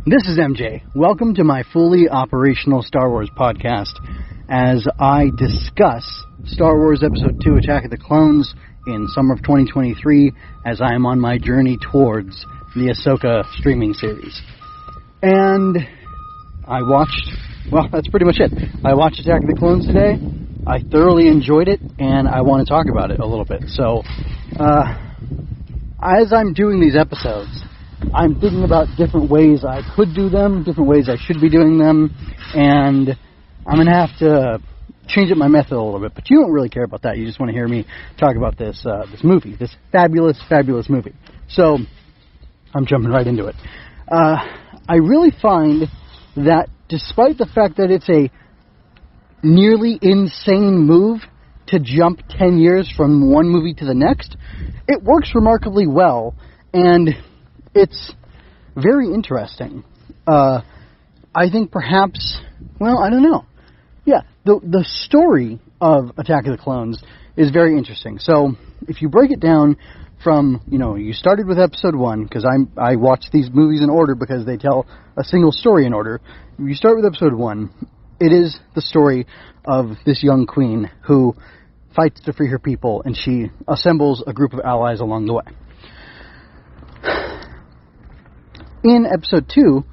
This is MJ. Welcome to my fully operational Star Wars podcast as I discuss Star Wars Episode 2 Attack of the Clones in summer of 2023 as I am on my journey towards the Ahsoka streaming series. And that's pretty much it. I watched Attack of the Clones today. I thoroughly enjoyed it, and I want to talk about it a little bit. So, as I'm doing these episodes, I'm thinking about different ways I could do them, different ways I should be doing them, and I'm going to have to change up my method a little bit. But you don't really care about that. You just want to hear me talk about this movie, this fabulous, fabulous movie. So, I'm jumping right into it. I really find that despite the fact that it's a nearly insane move to jump 10 years from one movie to the next, it works remarkably well, and it's very interesting. I think perhaps, I don't know. Yeah, the story of Attack of the Clones is very interesting. So, if you break it down from, you started with Episode 1, because I watch these movies in order because they tell a single story in order. You start with Episode 1. It is the story of this young queen who fights to free her people, and she assembles a group of allies along the way. In Episode 2,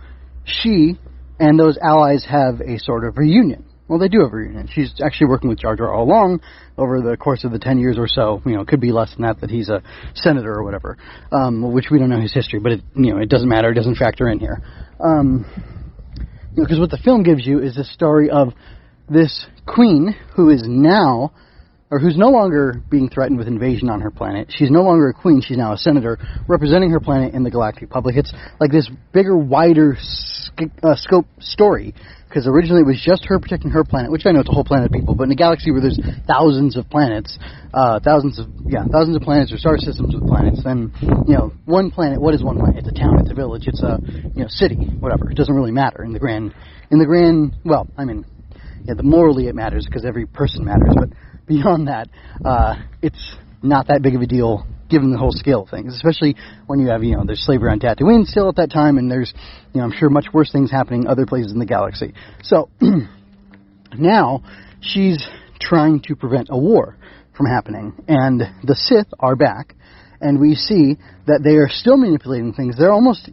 she and those allies have a sort of reunion. Well, they do have a reunion. She's actually working with Jar Jar all along over the course of the 10 years or so. It could be less than that he's a senator or whatever, which we don't know his history, but it doesn't matter. It doesn't factor in here. Because what the film gives you is the story of this queen who is now, or who's no longer being threatened with invasion on her planet. She's no longer a queen, she's now a senator representing her planet in the galactic public. It's like this bigger, wider scope story, because originally it was just her protecting her planet, which I know it's a whole planet of people, but in a galaxy where there's thousands of planets, thousands of planets or star systems with planets, then, one planet, what is one planet? It's a town, it's a village, it's a, city, whatever. It doesn't really matter morally it matters because every person matters, but beyond that, it's not that big of a deal given the whole scale of things, especially when you have, there's slavery on Tatooine still at that time, and there's, I'm sure much worse things happening other places in the galaxy. So, now, she's trying to prevent a war from happening, and the Sith are back, and we see that they are still manipulating things. They're almost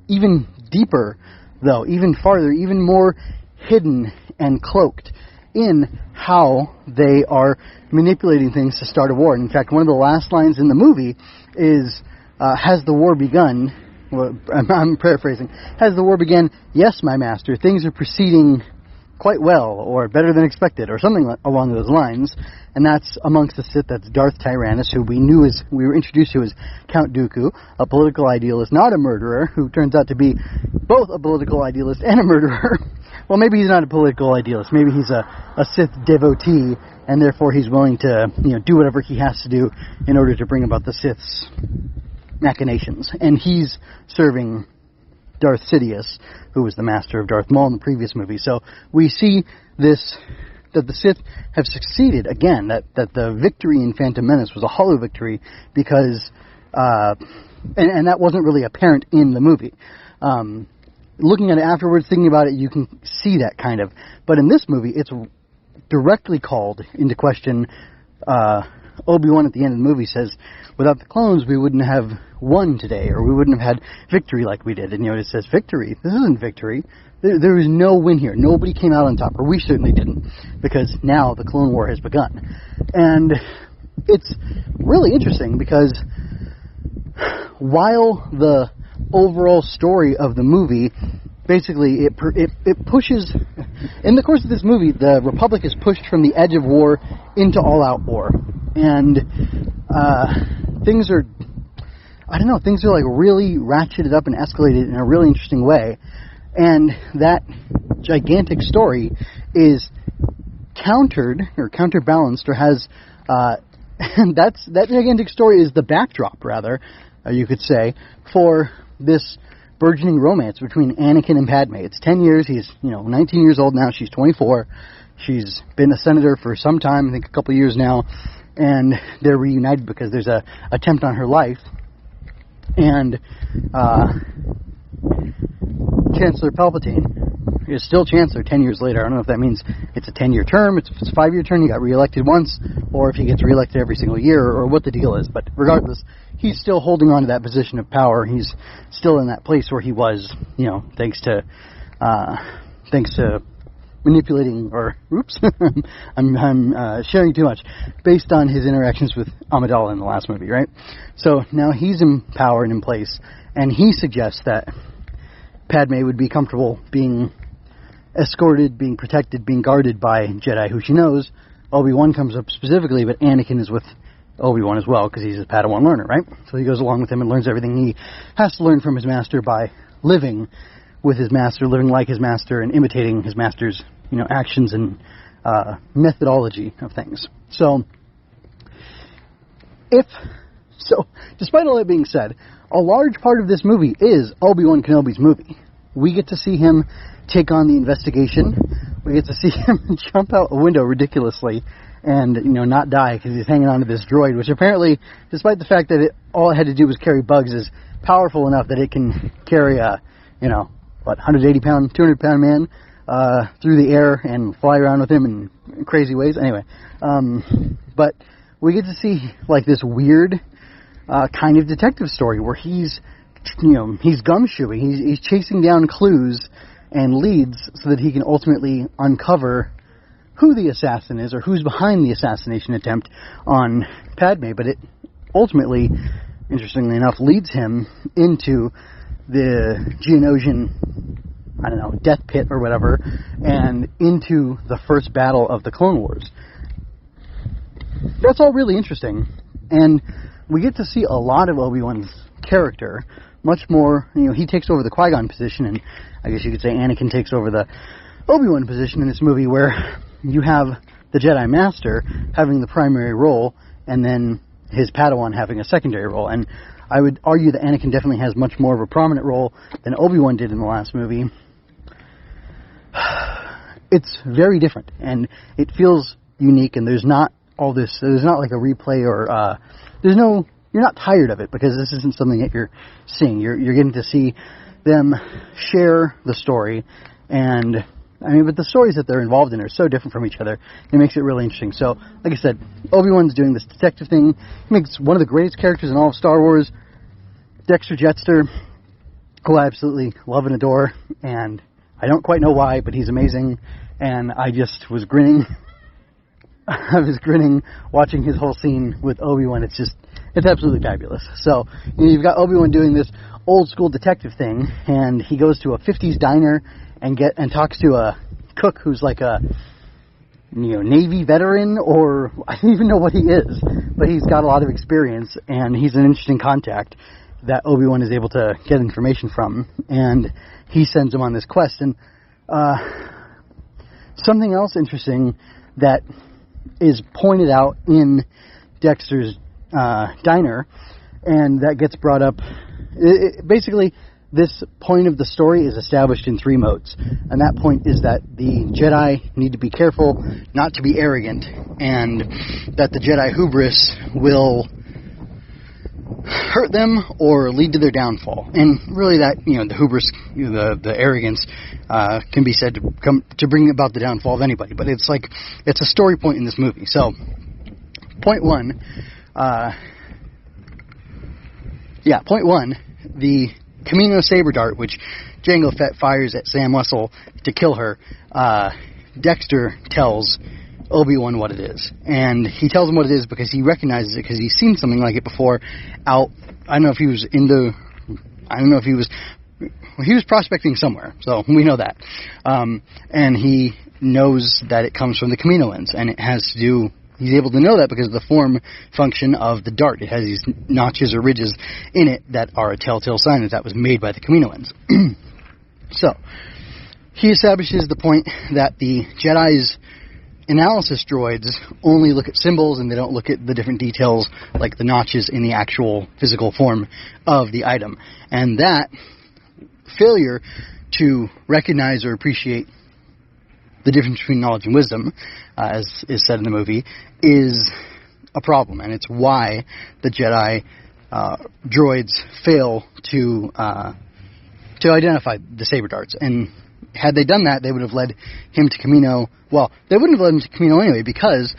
even deeper, though, even farther, even more hidden and cloaked in how they are manipulating things to start a war. And in fact, one of the last lines in the movie is, has the war begun? Well, I'm paraphrasing. Has the war begun? Yes, my master. Things are proceeding quite well, or better than expected, or something along those lines. And that's amongst the Sith, that's Darth Tyrannus, who we were introduced to as Count Dooku, a political idealist, not a murderer, who turns out to be both a political idealist and a murderer. Well, maybe he's not a political idealist. Maybe he's a Sith devotee, and therefore he's willing to, do whatever he has to do in order to bring about the Sith's machinations. And he's serving Darth Sidious, who was the master of Darth Maul in the previous movie. So we see this, that the Sith have succeeded again, that the victory in Phantom Menace was a hollow victory because, and that wasn't really apparent in the movie. Looking at it afterwards, thinking about it, you can see that kind of. But in this movie, it's directly called into question. Obi-Wan at the end of the movie says, without the clones, we wouldn't have won today, or we wouldn't have had victory like we did. And it says victory. This isn't victory. There is no win here. Nobody came out on top, or we certainly didn't, because now the Clone War has begun. And it's really interesting because while the overall story of the movie, basically it pushes, in the course of this movie, the Republic is pushed from the edge of war into all-out war, and things are like really ratcheted up and escalated in a really interesting way, and that gigantic story is counterbalanced, or has and that gigantic story is the backdrop, rather, you could say, for this burgeoning romance between Anakin and Padme. It's 10 years. He's, 19 years old now. She's 24. She's been a senator for some time, I think a couple of years now, and they're reunited because there's a attempt on her life. And Chancellor Palpatine is still Chancellor 10 years later. I don't know if that means it's a 10-year term, if it's a 5-year term, he got reelected once, or if he gets reelected every single year, or what the deal is. But regardless, he's still holding on to that position of power. He's still in that place where he was, thanks to manipulating, or oops, I'm sharing too much, based on his interactions with Amidala in the last movie, right? So now he's in power and in place, and he suggests that Padme would be comfortable being escorted, being protected, being guarded by Jedi who she knows. Obi-Wan comes up specifically, but Anakin is with Obi-Wan as well, because he's a Padawan learner, right? So he goes along with him and learns everything he has to learn from his master by living with his master, living like his master, and imitating his master's, actions and methodology of things. So, despite all that being said, a large part of this movie is Obi-Wan Kenobi's movie. We get to see him take on the investigation. We get to see him jump out a window ridiculously and, not die because he's hanging on to this droid, which apparently, despite the fact that all it had to do was carry bugs, is powerful enough that it can carry a, 180-pound, 200-pound man through the air and fly around with him in crazy ways. Anyway, but we get to see, this weird kind of detective story where he's gumshoeing. He's chasing down clues and leads so that he can ultimately uncover who the assassin is or who's behind the assassination attempt on Padme. But it ultimately, interestingly enough, leads him into the Geonosian, death pit or whatever, and into the first battle of the Clone Wars. That's all really interesting, and we get to see a lot of Obi-Wan's character, much more, he takes over the Qui-Gon position, and I guess you could say Anakin takes over the Obi-Wan position in this movie, where you have the Jedi Master having the primary role, and then his Padawan having a secondary role, and I would argue that Anakin definitely has much more of a prominent role than Obi-Wan did in the last movie. It's very different, and it feels unique, and there's not all this, there's not like a replay or, you're not tired of it, because this isn't something that you're seeing. You're getting to see them share the story, and, but the stories that they're involved in are so different from each other, it makes it really interesting. So, like I said, Obi-Wan's doing this detective thing. He makes one of the greatest characters in all of Star Wars, Dexter Jettster, who I absolutely love and adore, and I don't quite know why, but he's amazing, and I just was grinning. I was grinning watching his whole scene with Obi-Wan. It's absolutely fabulous. So, you've got Obi-Wan doing this old school detective thing, and he goes to a 50s diner and talks to a cook who's like a Navy veteran, or I don't even know what he is, but he's got a lot of experience, and he's an interesting contact that Obi-Wan is able to get information from, and he sends him on this quest. And something else interesting that is pointed out in Dexter's diner, and that gets brought up, basically, this point of the story is established in 3 modes, and that point is that the Jedi need to be careful not to be arrogant, and that the Jedi hubris will hurt them or lead to their downfall. And really that, the hubris, the arrogance, can be said to bring about the downfall of anybody, but it's a story point in this movie. So, point one, the Camino Saber Dart, which Jango Fett fires at Sam Wessel to kill her, Dexter tells Obi-Wan what it is. And he tells him what it is because he recognizes it, because he's seen something like it before out, I don't know if he was he was prospecting somewhere, so we know that. And he knows that it comes from the Kaminoans, and it has to do, he's able to know that because of the form function of the dart. It has these notches or ridges in it that are a telltale sign that was made by the Kaminoans. So, he establishes the point that the Jedi's analysis droids only look at symbols, and they don't look at the different details like the notches in the actual physical form of the item. And that failure to recognize or appreciate the difference between knowledge and wisdom, as is said in the movie, is a problem, and it's why the Jedi droids fail to to identify the saber darts. And had they done that, they would have led him to Kamino. Well, they wouldn't have led him to Kamino anyway, because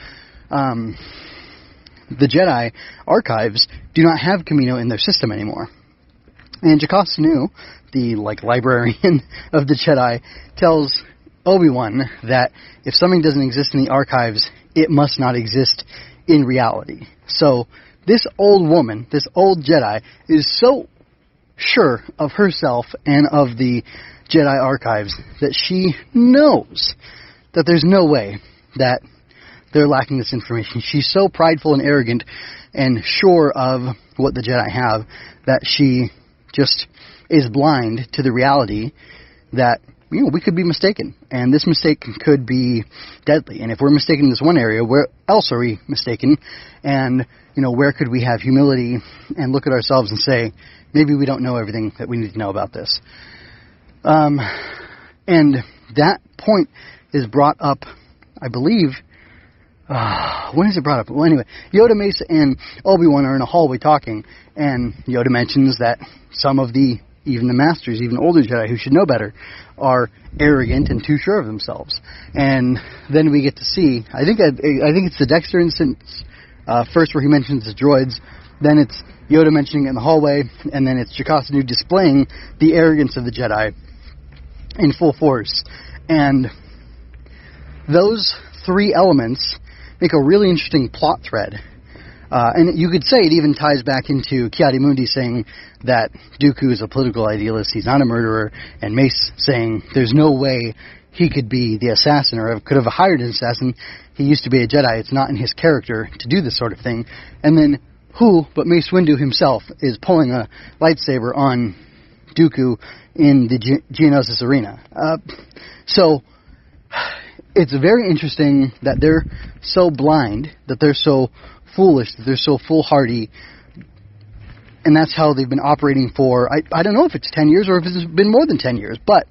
the Jedi archives do not have Kamino in their system anymore. And Jocasta Sanu, the librarian of the Jedi, tells Obi-Wan that if something doesn't exist in the archives, it must not exist in reality. So this old woman, this old Jedi, is so sure of herself and of the Jedi archives that she knows that there's no way that they're lacking this information. She's so prideful and arrogant and sure of what the Jedi have that she just is blind to the reality that, we could be mistaken. And this mistake could be deadly. And if we're mistaken in this one area, where else are we mistaken? And, where could we have humility and look at ourselves and say, maybe we don't know everything that we need to know about this. And that point is brought up, I believe, when is it brought up? Well, anyway, Yoda, Mace, and Obi-Wan are in a hallway talking, and Yoda mentions that some of even the masters, even older Jedi who should know better, are arrogant and too sure of themselves. And then we get to see, I think it's the Dexter instance, first where he mentions the droids, then it's Yoda mentioning it in the hallway, and then it's Jocasta Sanu displaying the arrogance of the Jedi in full force. And those three elements make a really interesting plot thread. And you could say it even ties back into Ki-Adi-Mundi saying that Dooku is a political idealist, he's not a murderer, and Mace saying there's no way he could be the assassin or could have hired an assassin. He used to be a Jedi. It's not in his character to do this sort of thing. And then who but Mace Windu himself is pulling a lightsaber on Dooku in the Geonosis arena. So it's very interesting that they're so blind, that they're so foolish, that they're so foolhardy, and that's how they've been operating for, I don't know if it's 10 years or if it's been more than 10 years, but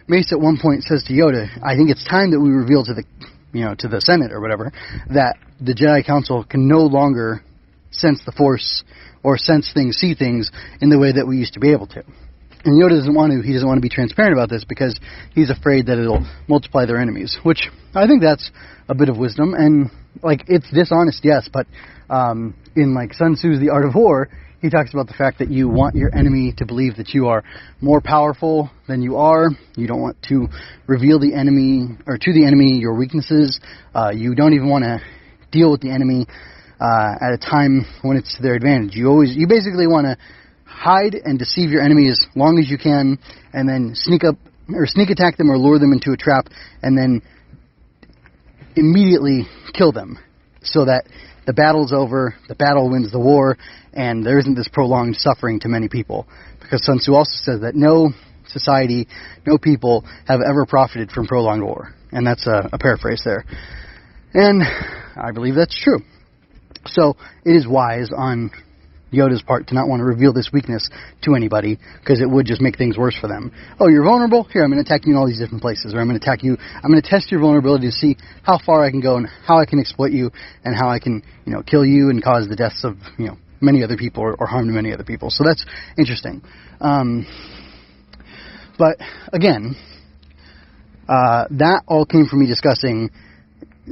Mace at one point says to Yoda, I think it's time that we reveal to the Senate or whatever, that the Jedi Council can no longer sense the Force or sense things, see things in the way that we used to be able to. And Yoda doesn't want to be transparent about this because he's afraid that it'll multiply their enemies, which I think that's a bit of wisdom. And, it's dishonest, yes, but in, Sun Tzu's The Art of War, he talks about the fact that you want your enemy to believe that you are more powerful than you are. You don't want to reveal the enemy, or to the enemy, your weaknesses. You don't even want to deal with the enemy at a time when it's to their advantage. You basically want to hide and deceive your enemy as long as you can, and then sneak attack them or lure them into a trap, and then immediately kill them, so that the battle's over, the battle wins the war, and there isn't this prolonged suffering to many people. Because Sun Tzu also says that no society, no people have ever profited from prolonged war. And that's a paraphrase there. And I believe that's true. So it is wise on Yoda's part to not want to reveal this weakness to anybody, because it would just make things worse for them. Oh, you're vulnerable? Here, I'm going to attack you in all these different places, or I'm going to test your vulnerability to see how far I can go and how I can exploit you and how I can, kill you and cause the deaths of, many other people or harm to many other people. So that's interesting. But again, that all came from me discussing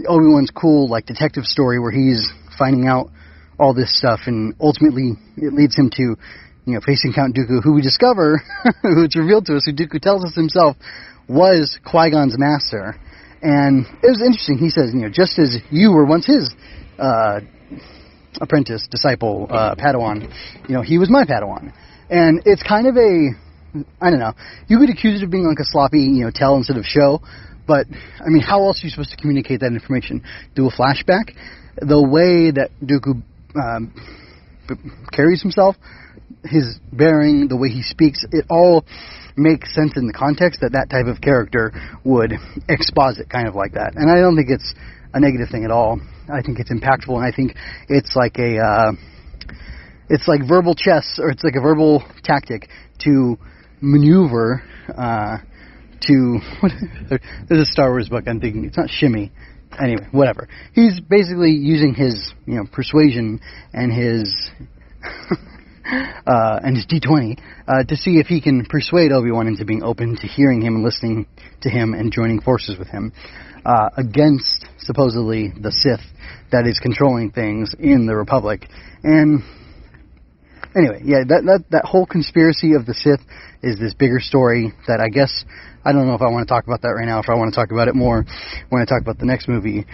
Obi-Wan's cool, detective story where he's finding out all this stuff, and ultimately it leads him to, facing Count Dooku, who we discover, who it's revealed to us, who Dooku tells us himself was Qui-Gon's master. And it was interesting. He says, just as you were once his apprentice, disciple, Padawan, he was my Padawan. And it's kind of I don't know, you could accuse it of being a sloppy, tell instead of show, but, how else are you supposed to communicate that information? Do a flashback? The way that Dooku carries himself, his bearing, the way he speaks, it all makes sense in the context that type of character would exposit kind of like that. And I don't think it's a negative thing at all. I think it's impactful, and I think it's like it's like verbal chess, or it's like a verbal tactic to maneuver there's a Star Wars book I'm thinking, it's not Shimmy. Anyway, whatever. He's basically using his, persuasion and his and his D20, to see if he can persuade Obi-Wan into being open to hearing him and listening to him and joining forces with him, against, supposedly, the Sith that is controlling things in the Republic. And anyway, yeah, that whole conspiracy of the Sith is this bigger story that I guess, I don't know if I want to talk about that right now, if I want to talk about it more when I talk about the next movie.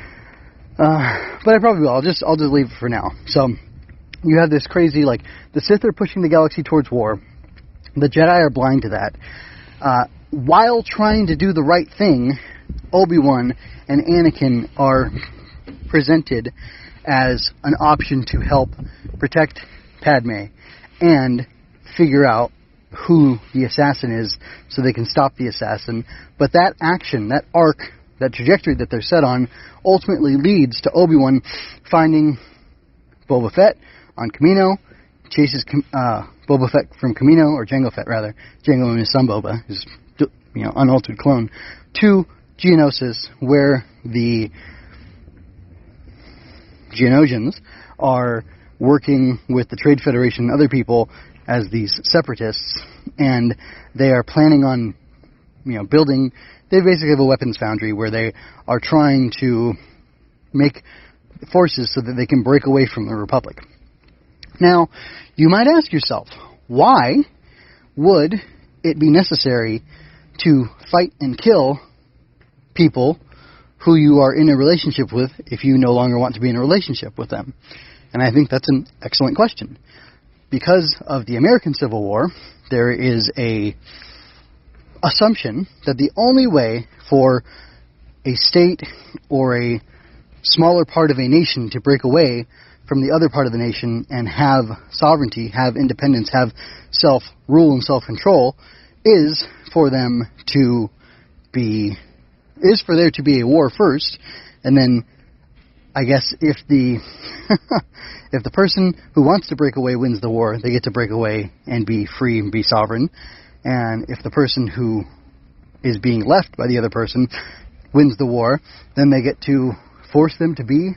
But I probably will. I'll just leave it for now. So, you have this crazy, like, the Sith are pushing the galaxy towards war. The Jedi are blind to that. While trying to do the right thing, Obi-Wan and Anakin are presented as an option to help protect Padme and figure out who the assassin is so they can stop the assassin. But that action, that arc, that trajectory that they're set on ultimately leads to Obi-Wan finding Boba Fett on Kamino, chases Boba Fett from Kamino, or Jango Fett rather, Jango and his son Boba, his unaltered clone, to Geonosis, where the Geonosians are working with the Trade Federation and other people as these separatists, and they are planning on, building. They basically have a weapons foundry where they are trying to make forces so that they can break away from the Republic. Now, you might ask yourself, why would it be necessary to fight and kill people who you are in a relationship with if you no longer want to be in a relationship with them? And I think that's an excellent question. Because of the American Civil War, there is a assumption that the only way for a state or a smaller part of a nation to break away from the other part of the nation and have sovereignty, have independence, have self-rule and self-control is for there to be a war first, and then I guess if the if the person who wants to break away wins the war, they get to break away and be free and be sovereign. And if the person who is being left by the other person wins the war, then they get to force them to be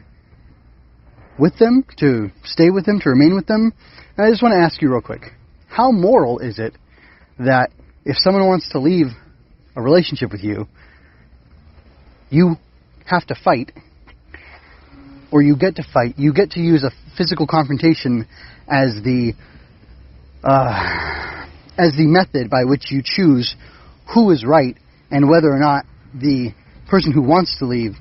with them, to stay with them, to remain with them. And I just want to ask you real quick, how moral is it that if someone wants to leave a relationship with you, you have to fight, or you get to fight, you get to use a physical confrontation as the method by which you choose who is right and whether or not the person who wants to leave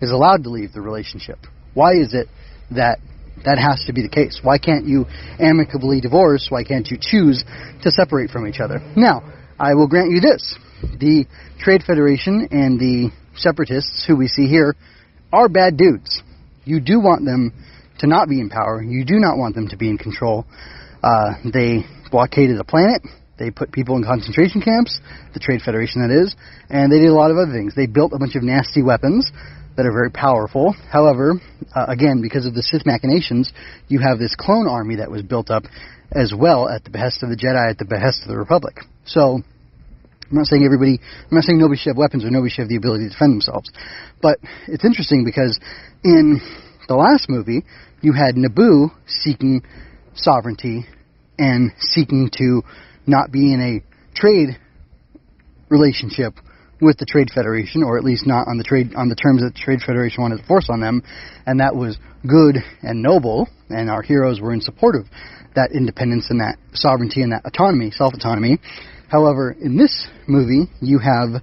is allowed to leave the relationship? Why is it that has to be the case? Why can't you amicably divorce? Why can't you choose to separate from each other? Now, I will grant you this. The Trade Federation and the separatists who we see here are bad dudes. You do want them to not be in power. You do not want them to be in control. They blockaded a planet. They put people in concentration camps, the Trade Federation that is, and they did a lot of other things. They built a bunch of nasty weapons that are very powerful. However, again, because of the Sith machinations, you have this clone army that was built up as well at the behest of the Jedi, at the behest of the Republic. So, I'm not saying nobody should have weapons or nobody should have the ability to defend themselves. But it's interesting because in the last movie, you had Naboo seeking sovereignty and seeking to not be in a trade relationship with the Trade Federation, or at least not on the terms that the Trade Federation wanted to force on them, and that was good and noble, and our heroes were in support of that independence and that sovereignty and that autonomy, self-autonomy. However, in this movie, you have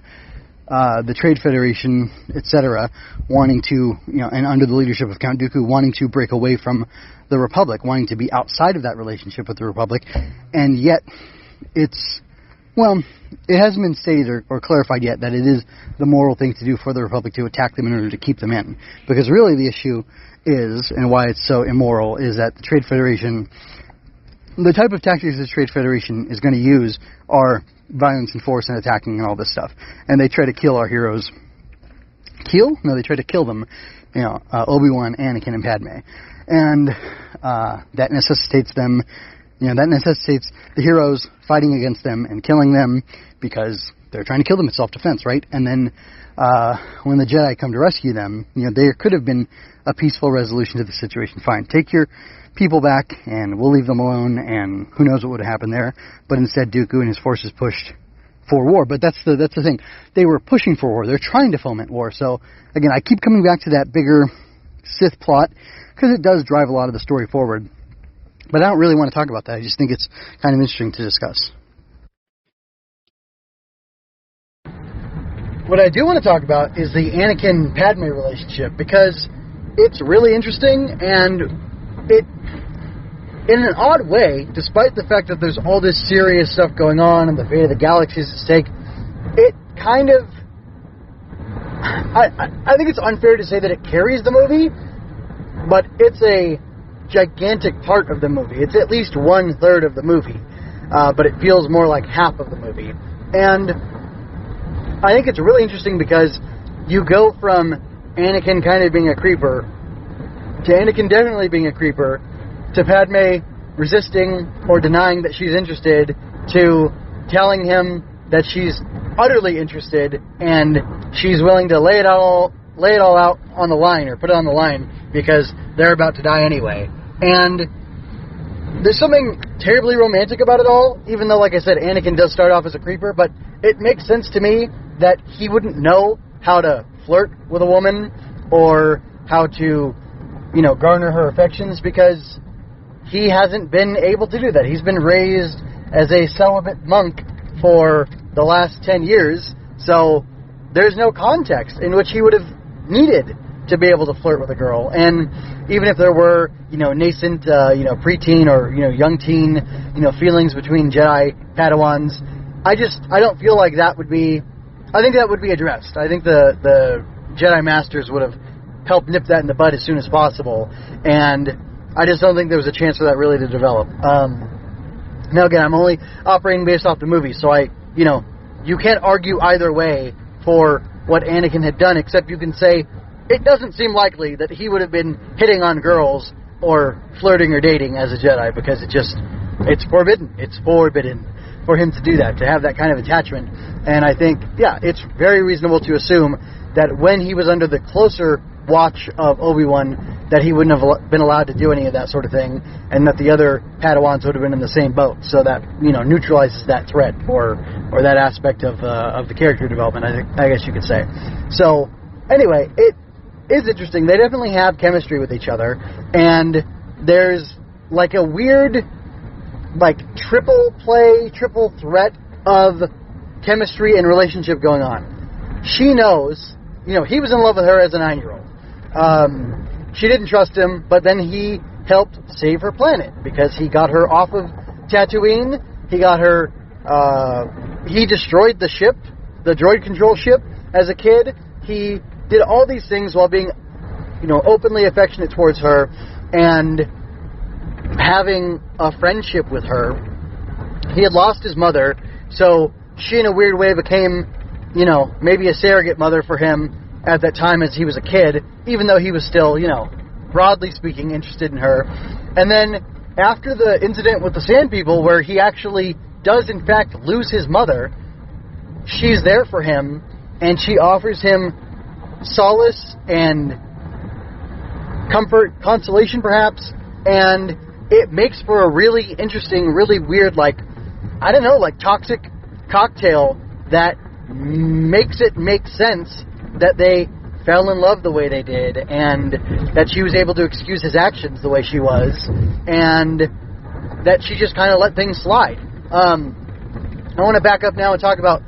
the Trade Federation, etc., wanting to, and under the leadership of Count Dooku, wanting to break away from the Republic, wanting to be outside of that relationship with the Republic, and yet it hasn't been stated or clarified yet that it is the moral thing to do for the Republic to attack them in order to keep them in. Because really the issue is, and why it's so immoral, is that the Trade Federation, the type of tactics the Trade Federation is going to use are violence and force and attacking and all this stuff. And they try to kill our heroes. They try to kill them, Obi-Wan, Anakin, and Padme. And that necessitates them, that necessitates the heroes fighting against them and killing them because they're trying to kill them. It's self-defense, right? And then when the Jedi come to rescue them, there could have been a peaceful resolution to the situation. Fine, take your people back, and we'll leave them alone, and who knows what would have happened there. But instead, Dooku and his forces pushed for war. But that's the thing. They were pushing for war. They're trying to foment war. So, again, I keep coming back to that bigger Sith plot, because it does drive a lot of the story forward. But I don't really want to talk about that. I just think it's kind of interesting to discuss. What I do want to talk about is the Anakin-Padme relationship, because it's really interesting, and it, in an odd way, despite the fact that there's all this serious stuff going on and the fate of the galaxy is at stake, it kind of... I think it's unfair to say that it carries the movie, but it's a gigantic part of the movie. It's at least 1/3 of the movie, but it feels more like half of the movie. And I think it's really interesting because you go from Anakin kind of being a creeper to Anakin definitely being a creeper to Padme resisting or denying that she's interested to telling him that she's utterly interested and she's willing to lay it all out on the line, or put it on the line, because they're about to die anyway. And there's something terribly romantic about it all, even though, like I said, Anakin does start off as a creeper, but it makes sense to me that he wouldn't know how to flirt with a woman or how to, garner her affections, because he hasn't been able to do that. He's been raised as a celibate monk for the last 10 years, so there's no context in which he would have needed to be able to flirt with a girl. And even if there were, nascent, preteen or, young teen, feelings between Jedi Padawans, I don't feel like that would be, I think that would be addressed. I think the Jedi Masters would have helped nip that in the bud as soon as possible, and I just don't think there was a chance for that really to develop. Now again, I'm only operating based off the movie, so you can't argue either way for what Anakin had done, except you can say, it doesn't seem likely that he would have been hitting on girls or flirting or dating as a Jedi, because it's forbidden. It's forbidden for him to do that, to have that kind of attachment. And I think, it's very reasonable to assume that when he was under the closer watch of Obi-Wan, that he wouldn't have been allowed to do any of that sort of thing, and that the other Padawans would have been in the same boat. So that, neutralizes that threat, or that aspect of the character development, I guess you could say. So, anyway, it is interesting. They definitely have chemistry with each other, and there's like a weird, triple threat of chemistry and relationship going on. She knows, he was in love with her as a 9-year-old. She didn't trust him, but then he helped save her planet, because he got her off of Tatooine. He got her, he destroyed the ship, the droid control ship, as a kid. He did all these things while being, openly affectionate towards her, and having a friendship with her. He had lost his mother, so she in a weird way became, maybe a surrogate mother for him at that time as he was a kid, even though he was still, broadly speaking, interested in her. And then after the incident with the Sand People, where he actually does in fact lose his mother, she's there for him, and she offers him solace and comfort, consolation perhaps, and it makes for a really interesting, really weird, toxic cocktail that makes it make sense that they fell in love the way they did, and that she was able to excuse his actions the way she was, and that she just kind of let things slide. I want to back up now and talk about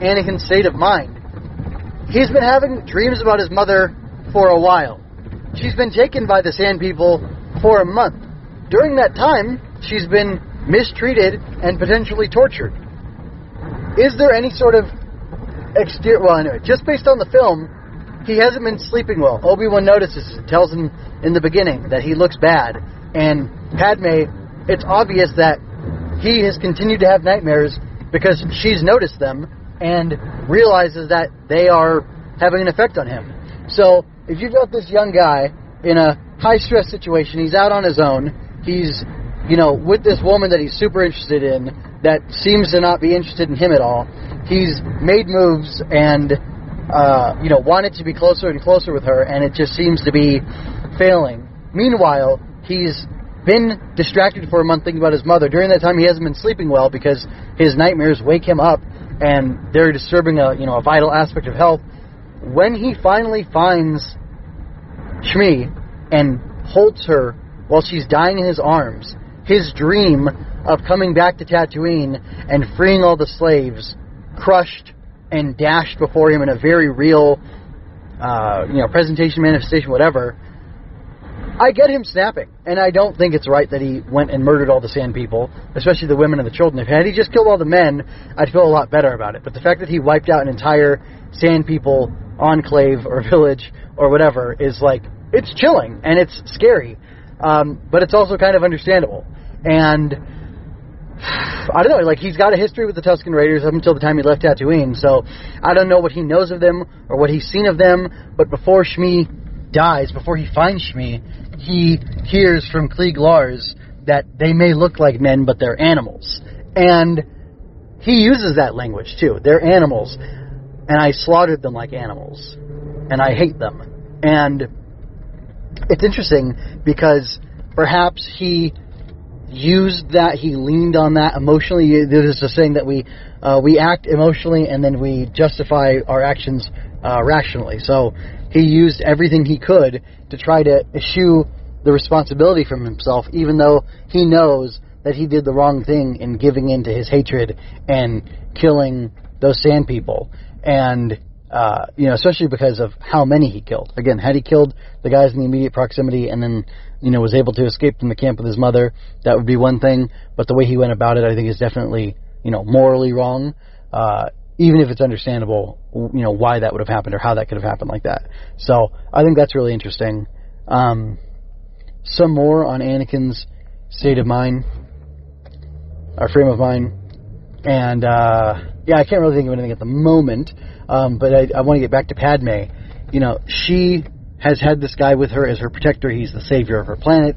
Anakin's state of mind. He's been having dreams about his mother for a while. She's been taken by the Sand People for a month. During that time, she's been mistreated and potentially tortured. Is there any sort of exterior... Well, anyway, just based on the film, he hasn't been sleeping well. Obi-Wan notices it, tells him in the beginning that he looks bad. And Padme, it's obvious that he has continued to have nightmares because she's noticed them and realizes that they are having an effect on him. So, if you've got this young guy in a high-stress situation, he's out on his own, he's, with this woman that he's super interested in, that seems to not be interested in him at all, he's made moves and, wanted to be closer and closer with her, and it just seems to be failing. Meanwhile, he's been distracted for a month thinking about his mother. During that time, he hasn't been sleeping well because his nightmares wake him up, and they're disturbing a vital aspect of health. When he finally finds Shmi and holds her while she's dying in his arms, his dream of coming back to Tatooine and freeing all the slaves crushed and dashed before him in a very real, presentation, manifestation, whatever. I get him snapping, and I don't think it's right that he went and murdered all the Sand people, especially the women and the children. Had he just killed all the men, I'd feel a lot better about it. But the fact that he wiped out an entire Sand people enclave or village or whatever is it's chilling, and it's scary. But it's also kind of understandable. And I don't know, he's got a history with the Tusken Raiders up until the time he left Tatooine, so I don't know what he knows of them or what he's seen of them, but before Shmi dies, before he finds Shmi, he hears from Klieg Lars that they may look like men, but they're animals. And he uses that language, too. They're animals, and I slaughtered them like animals, and I hate them. And it's interesting because perhaps he used that, he leaned on that emotionally. There's a saying that we act emotionally and then we justify our actions rationally. So he used everything he could to try to eschew the responsibility from himself, even though he knows that he did the wrong thing in giving in to his hatred and killing those Sand people. And, especially because of how many he killed. Again, had he killed the guys in the immediate proximity and then, was able to escape from the camp with his mother, that would be one thing. But the way he went about it, I think, is definitely, morally wrong. Even if it's understandable, why that would have happened or how that could have happened like that. So I think that's really interesting. Some more on Anakin's state of mind, or frame of mind. And, I can't really think of anything at the moment. But I want to get back to Padme. She has had this guy with her as her protector. He's the savior of her planet.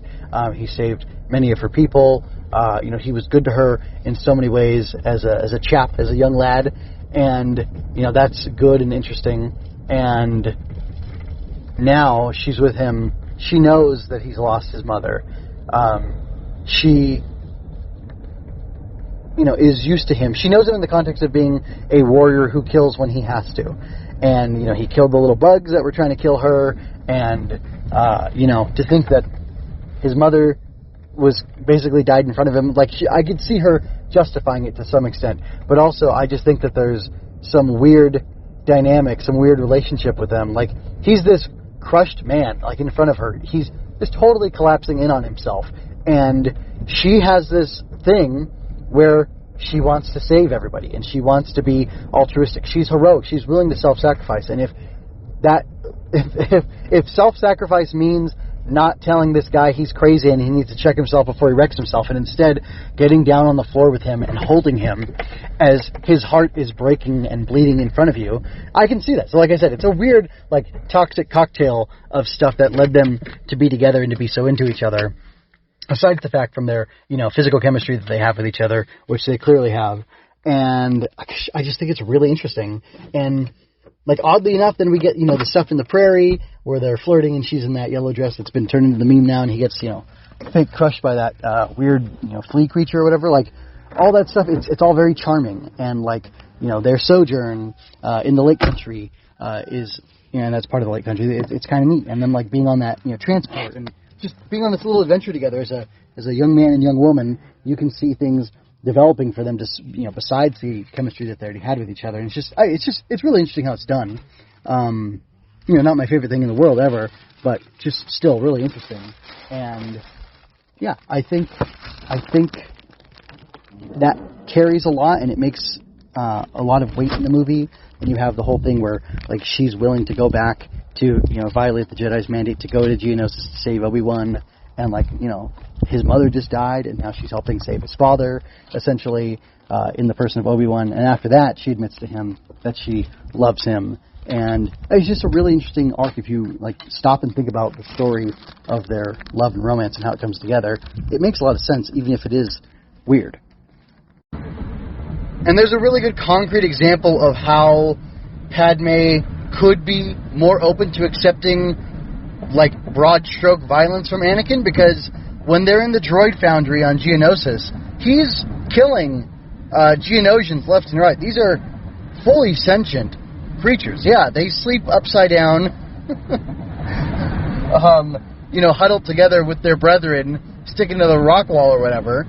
He saved many of her people. He was good to her in so many ways as a chap, as a young lad. And, that's good and interesting. And now she's with him. She knows that he's lost his mother. She is used to him. She knows him in the context of being a warrior who kills when he has to. And, he killed the little bugs that were trying to kill her. And, to think that his mother was basically died in front of him, I could see her justifying it to some extent. But also, I just think that there's some weird dynamic, some weird relationship with them. He's this crushed man, in front of her. He's just totally collapsing in on himself. And she has this thing where she wants to save everybody, and she wants to be altruistic. She's heroic. She's willing to self-sacrifice. And if self-sacrifice means not telling this guy he's crazy and he needs to check himself before he wrecks himself, and instead getting down on the floor with him and holding him as his heart is breaking and bleeding in front of you, I can see that. So like I said, it's a weird, toxic cocktail of stuff that led them to be together and to be so into each other. Aside the fact from their, physical chemistry that they have with each other, which they clearly have. And I just think it's really interesting. And, oddly enough, then we get, the stuff in the prairie where they're flirting and she's in that yellow dress that's been turned into the meme now, and he gets, fake crushed by that weird, flea creature or whatever. All that stuff, it's all very charming. And, their sojourn in the lake country is, and that's part of the lake country. It's kind of neat. And then, being on that, transport and just being on this little adventure together as a young man and young woman, you can see things developing for them, just besides the chemistry that they already had with each other. And it's really interesting how it's done. Not my favorite thing in the world ever, but just still really interesting. And yeah, I think that carries a lot, and it makes a lot of weight in the movie. And you have the whole thing where she's willing to go back to violate the Jedi's mandate to go to Geonosis to save Obi-Wan, and his mother just died, and now she's helping save his father, essentially, in the person of Obi-Wan. And after that, she admits to him that she loves him. And it's just a really interesting arc if you stop and think about the story of their love and romance and how it comes together. It makes a lot of sense, even if it is weird. And there's a really good concrete example of how Padme could be more open to accepting, like, broad stroke violence from Anakin, because when they're in the droid foundry on Geonosis, he's killing Geonosians left and right. These are fully sentient creatures. Yeah, they sleep upside down, huddled together with their brethren, sticking to the rock wall or whatever,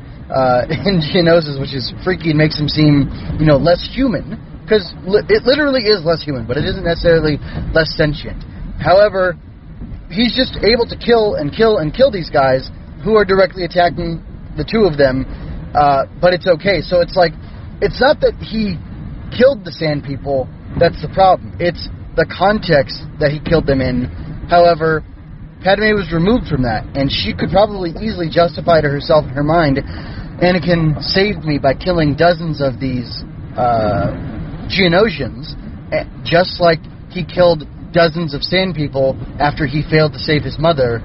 in Geonosis, which is freaky and makes him seem, less human, because it literally is less human, but it isn't necessarily less sentient. However, he's just able to kill and kill and kill these guys who are directly attacking the two of them, but it's okay. So it's like, it's not that he killed the Sand People that's the problem. It's the context that he killed them in. However, Padme was removed from that, and she could probably easily justify to herself in her mind, Anakin saved me by killing dozens of these Geonosians, just like he killed dozens of Sand People after he failed to save his mother.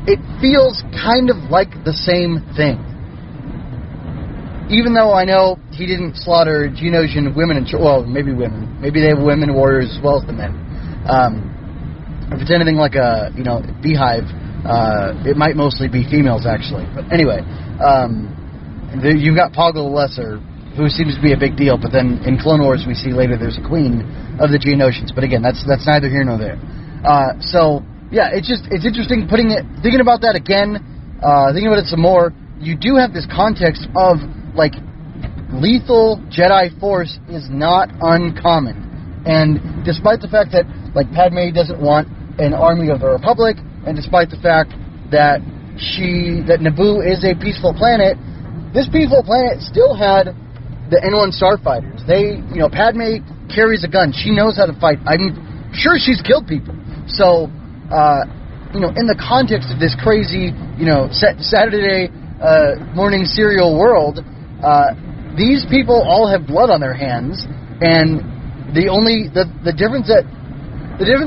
It feels kind of like the same thing. Even though I know he didn't slaughter Geonosian women and maybe women. Maybe they have women warriors as well as the men. If it's anything like a, beehive, it might mostly be females, actually. But anyway, you've got Poggle the Lesser, who seems to be a big deal, but then in Clone Wars we see later there's a queen of the Geonosians. But again, that's neither here nor there. Yeah, it's interesting thinking about that again, thinking about it some more. You do have this context of, like, lethal Jedi Force is not uncommon. And despite the fact that, like, Padme doesn't want an army of the Republic, and despite the fact that Naboo is a peaceful planet, this peaceful planet still had the N1 starfighters. Padme carries a gun. She knows how to fight. I'm sure she's killed people. So, in the context of this crazy, Saturday morning serial world, these people all have blood on their hands, and the difference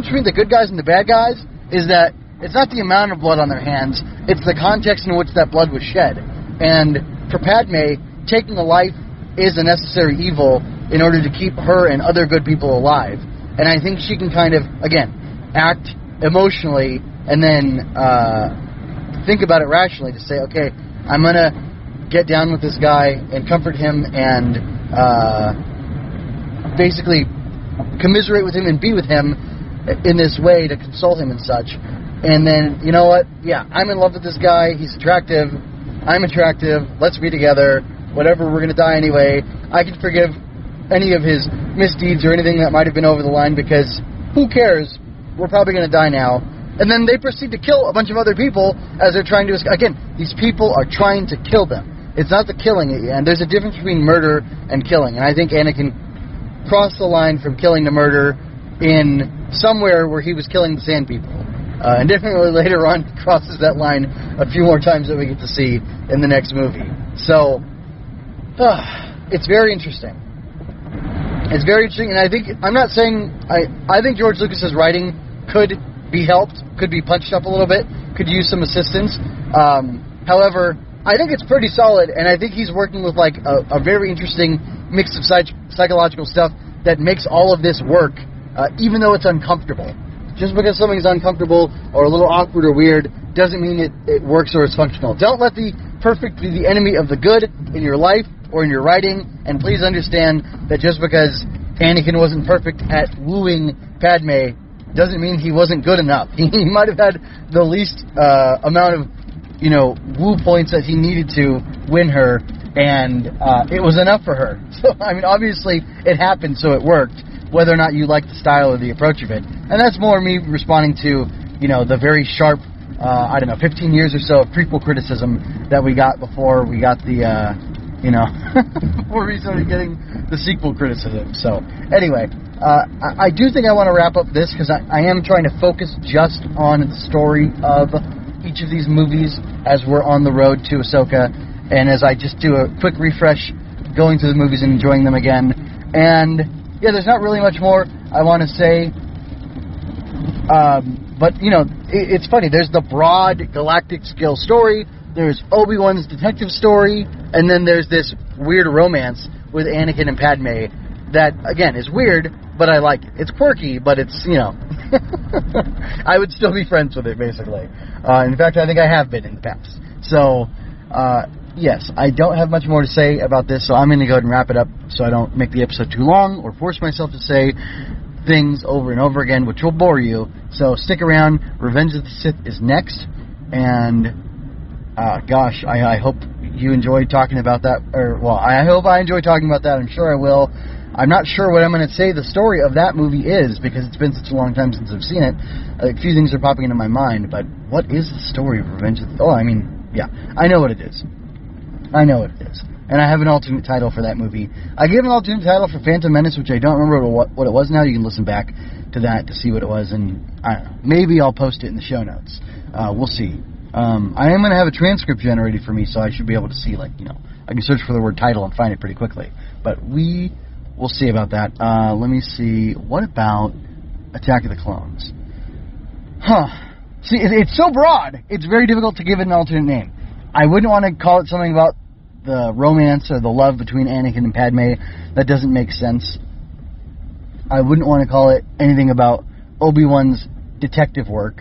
between the good guys and the bad guys is that it's not the amount of blood on their hands, it's the context in which that blood was shed. And for Padme, taking a life is a necessary evil in order to keep her and other good people alive. And I think she can kind of, again, act emotionally and then think about it rationally to say, okay, I'm going to get down with this guy and comfort him and basically commiserate with him and be with him in this way to console him and such. And then, you know what? Yeah, I'm in love with this guy. He's attractive. I'm attractive. Let's be together. Whatever, we're going to die anyway. I can forgive any of his misdeeds or anything that might have been over the line because who cares? We're probably going to die now. And then they proceed to kill a bunch of other people as they're trying to escape. Again, these people are trying to kill them. It's not the killing at the end. There's a difference between murder and killing. And I think Anakin crossed the line from killing to murder in somewhere where he was killing the Sand People. And definitely later on crosses that line a few more times that we get to see in the next movie. So, it's very interesting. It's very interesting, and I think George Lucas's writing could be helped, could be punched up a little bit, could use some assistance. However, I think it's pretty solid, and I think he's working with like a very interesting mix of psychological stuff that makes all of this work, even though it's uncomfortable. Just because something's uncomfortable or a little awkward or weird doesn't mean it works or it's functional. Don't let the perfect be the enemy of the good in your life or in your writing, and please understand that just because Anakin wasn't perfect at wooing Padme doesn't mean he wasn't good enough. He might have had the least amount of, woo points that he needed to win her, and it was enough for her. So, obviously it happened, so it worked, whether or not you like the style or the approach of it. And that's more me responding to, the very sharp, 15 years or so of prequel criticism that we got before we got the, before we started getting the sequel criticism. So, anyway, I do think I want to wrap up this because I am trying to focus just on the story of each of these movies as we're on the road to Ahsoka, and as I just do a quick refresh going through the movies and enjoying them again. And yeah, there's not really much more I want to say, but it's funny, there's the broad galactic scale story, there's Obi-Wan's detective story, and then there's this weird romance with Anakin and Padme that, again, is weird, but I like it. It's quirky, but it's, I would still be friends with it, basically. In fact, I think I have been in the past. So, yes, I don't have much more to say about this, so I'm going to go ahead and wrap it up so I don't make the episode too long or force myself to say things over and over again, which will bore you. So stick around. Revenge of the Sith is next, and gosh, I hope you enjoyed talking about that. I hope I enjoy talking about that. I'm sure I will. I'm not sure what I'm going to say the story of that movie is, because it's been such a long time since I've seen it. A few things are popping into my mind, but what is the story of Revenge of the... I know what it is. And I have an alternate title for that movie. I gave an alternate title for Phantom Menace, which I don't remember what it was now. You can listen back to that to see what it was, and I don't know. Maybe I'll post it in the show notes. We'll see. I am going to have a transcript generated for me, so I should be able to see, I can search for the word title and find it pretty quickly. But we'll see about that. Let me see. What about Attack of the Clones? See, it's so broad, it's very difficult to give it an alternate name. I wouldn't want to call it something about the romance or the love between Anakin and Padme. That doesn't make sense. I wouldn't want to call it anything about Obi-Wan's detective work.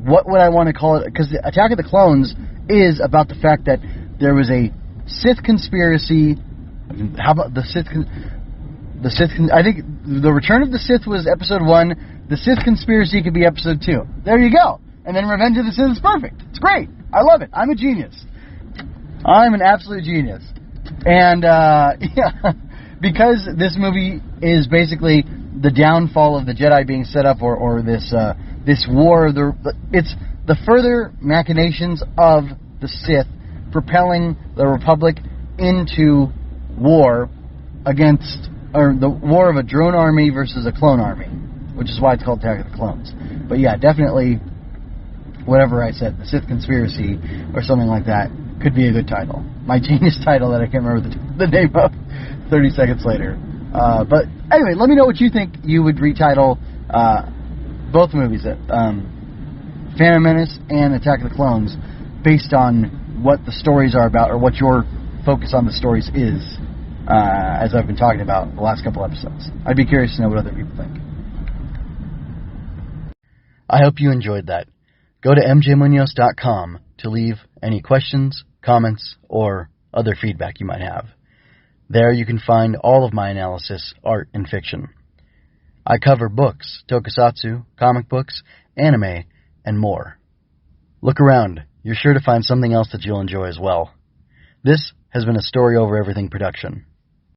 What would I want to call it? Because Attack of the Clones is about the fact that there was a Sith conspiracy. How about the Sith? I think the Return of the Sith was episode 1. The Sith conspiracy could be episode 2. There you go. And then Revenge of the Sith is perfect. It's great. I love it. I'm a genius. I'm an absolute genius. And because this movie is basically the downfall of the Jedi being set up, or this war. It's the further machinations of the Sith propelling the Republic into war against, or the war of a drone army versus a clone army, which is why it's called Attack of the Clones. But yeah, definitely, whatever I said, the Sith Conspiracy or something like that could be a good title. My genius title that I can't remember the name of 30 seconds later. But anyway, let me know what you think you would retitle both movies, Phantom Menace and Attack of the Clones, based on what the stories are about, or what your focus on the stories is, as I've been talking about the last couple episodes. I'd be curious to know what other people think. I hope you enjoyed that. Go to mjmunoz.com to leave any questions, comments, or other feedback you might have. There you can find all of my analysis, art, and fiction. I cover books, tokusatsu, comic books, anime, and more. Look around. You're sure to find something else that you'll enjoy as well. This has been a Story Over Everything production.